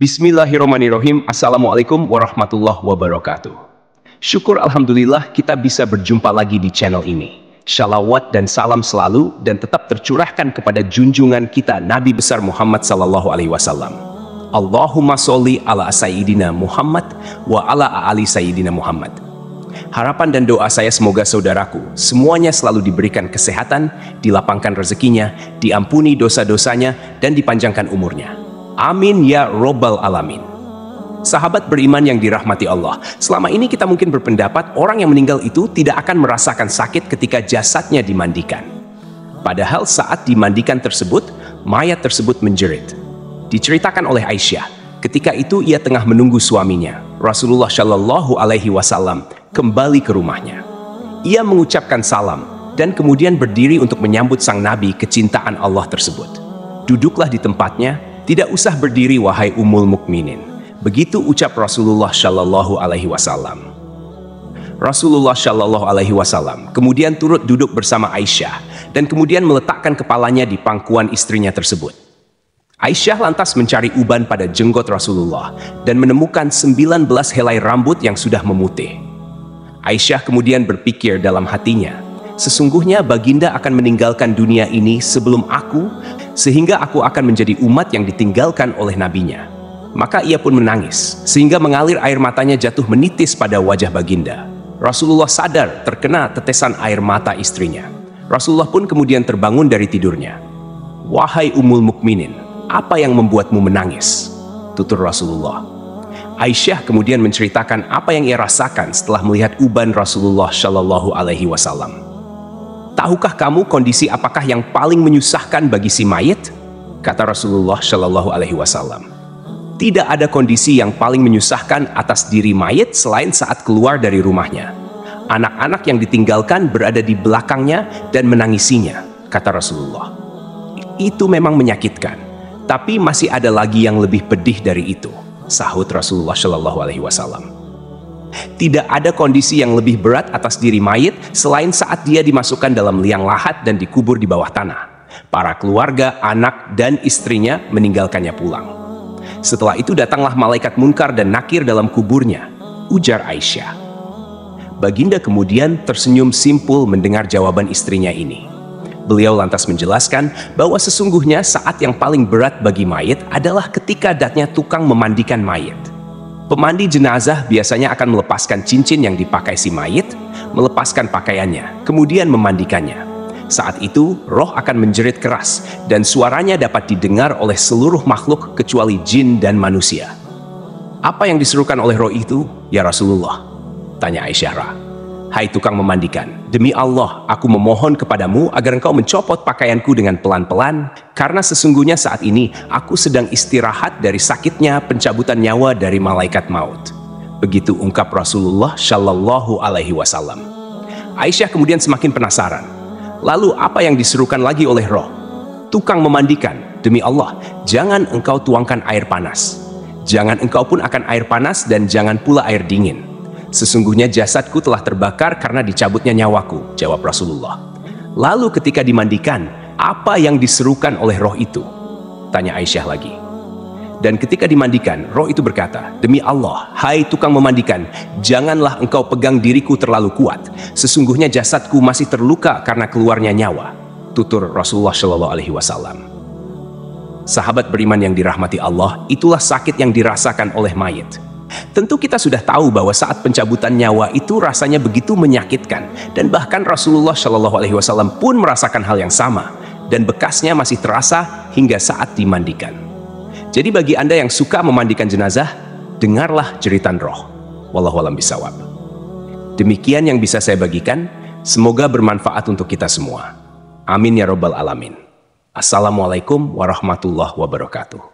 Bismillahirrahmanirrahim. Assalamualaikum warahmatullahi wabarakatuh. Syukur alhamdulillah kita bisa berjumpa lagi di channel ini. Shalawat dan salam selalu dan tetap tercurahkan kepada junjungan kita Nabi besar Muhammad sallallahu alaihi wasallam. Allahumma sholli ala sayyidina Muhammad wa ala ali sayyidina Muhammad. Harapan dan doa saya semoga saudaraku semuanya selalu diberikan kesehatan, dilapangkan rezekinya, diampuni dosa-dosanya, dan dipanjangkan umurnya. Amin ya robbal alamin. Sahabat beriman yang dirahmati Allah, selama ini kita mungkin berpendapat orang yang meninggal itu tidak akan merasakan sakit ketika jasadnya dimandikan. Padahal saat dimandikan tersebut, mayat tersebut menjerit. Diceritakan oleh Aisyah, ketika itu ia tengah menunggu suaminya, Rasulullah Shallallahu Alaihi Wasallam, kembali ke rumahnya. Ia mengucapkan salam dan kemudian berdiri untuk menyambut sang Nabi kecintaan Allah tersebut. Duduklah di tempatnya, tidak usah berdiri wahai Ummul Mukminin. Begitu ucap Rasulullah Shallallahu Alaihi Wasallam. Rasulullah Shallallahu Alaihi Wasallam kemudian turut duduk bersama Aisyah dan kemudian meletakkan kepalanya di pangkuan istrinya tersebut. Aisyah lantas mencari uban pada jenggot Rasulullah dan menemukan 19 helai rambut yang sudah memutih. Aisyah kemudian berpikir dalam hatinya, sesungguhnya baginda akan meninggalkan dunia ini sebelum aku, sehingga aku akan menjadi umat yang ditinggalkan oleh nabinya. Maka ia pun menangis, sehingga mengalir air matanya jatuh menitis pada wajah baginda. Rasulullah sadar terkena tetesan air mata istrinya. Rasulullah pun kemudian terbangun dari tidurnya. Wahai Ummul Mukminin, apa yang membuatmu menangis? Tutur Rasulullah. Aisyah kemudian menceritakan apa yang ia rasakan setelah melihat uban Rasulullah Shallallahu Alaihi Wasallam. Tahukah kamu kondisi apakah yang paling menyusahkan bagi si mayit? Kata Rasulullah Shallallahu Alaihi Wasallam. Tidak ada kondisi yang paling menyusahkan atas diri mayit selain saat keluar dari rumahnya. Anak-anak yang ditinggalkan berada di belakangnya dan menangisinya, kata Rasulullah. Itu memang menyakitkan, tapi masih ada lagi yang lebih pedih dari itu, sahut Rasulullah Shallallahu Alaihi Wasallam. Tidak ada kondisi yang lebih berat atas diri mayit selain saat dia dimasukkan dalam liang lahat dan dikubur di bawah tanah. Para keluarga, anak, dan istrinya meninggalkannya pulang. Setelah itu datanglah malaikat munkar dan nakir dalam kuburnya, ujar Aisyah. Baginda kemudian tersenyum simpul mendengar jawaban istrinya ini. Beliau lantas menjelaskan bahwa sesungguhnya saat yang paling berat bagi mayit adalah ketika datangnya tukang memandikan mayit. Pemandi jenazah biasanya akan melepaskan cincin yang dipakai si mayit, melepaskan pakaiannya, kemudian memandikannya. Saat itu, roh akan menjerit keras dan suaranya dapat didengar oleh seluruh makhluk kecuali jin dan manusia. Apa yang diserukan oleh roh itu, ya Rasulullah? Tanya Aisyah. Hai tukang memandikan, demi Allah, aku memohon kepadamu agar engkau mencopot pakaianku dengan pelan-pelan, karena sesungguhnya saat ini aku sedang istirahat dari sakitnya pencabutan nyawa dari malaikat maut. Begitu ungkap Rasulullah Shallallahu Alaihi Wasallam. Aisyah kemudian semakin penasaran. Lalu apa yang diserukan lagi oleh roh? Tukang memandikan, demi Allah, jangan engkau tuangkan air panas. Jangan engkau pun akan air panas dan jangan pula air dingin. Sesungguhnya jasadku telah terbakar karena dicabutnya nyawaku, jawab Rasulullah. Lalu ketika dimandikan, apa yang diserukan oleh roh itu? Tanya Aisyah lagi. Dan ketika dimandikan, roh itu berkata, demi Allah, hai tukang memandikan, janganlah engkau pegang diriku terlalu kuat. Sesungguhnya jasadku masih terluka karena keluarnya nyawa. Tutur Rasulullah Shallallahu Alaihi Wasallam. Sahabat beriman yang dirahmati Allah, itulah sakit yang dirasakan oleh mayit. Tentu kita sudah tahu bahwa saat pencabutan nyawa itu rasanya begitu menyakitkan, dan bahkan Rasulullah Shallallahu Alaihi Wasallam pun merasakan hal yang sama, dan bekasnya masih terasa hingga saat dimandikan. Jadi bagi Anda yang suka memandikan jenazah, dengarlah jeritan roh. Wallahu a'lam bishawab. Demikian yang bisa saya bagikan, semoga bermanfaat untuk kita semua. Amin ya robbal alamin. Assalamualaikum warahmatullahi wabarakatuh.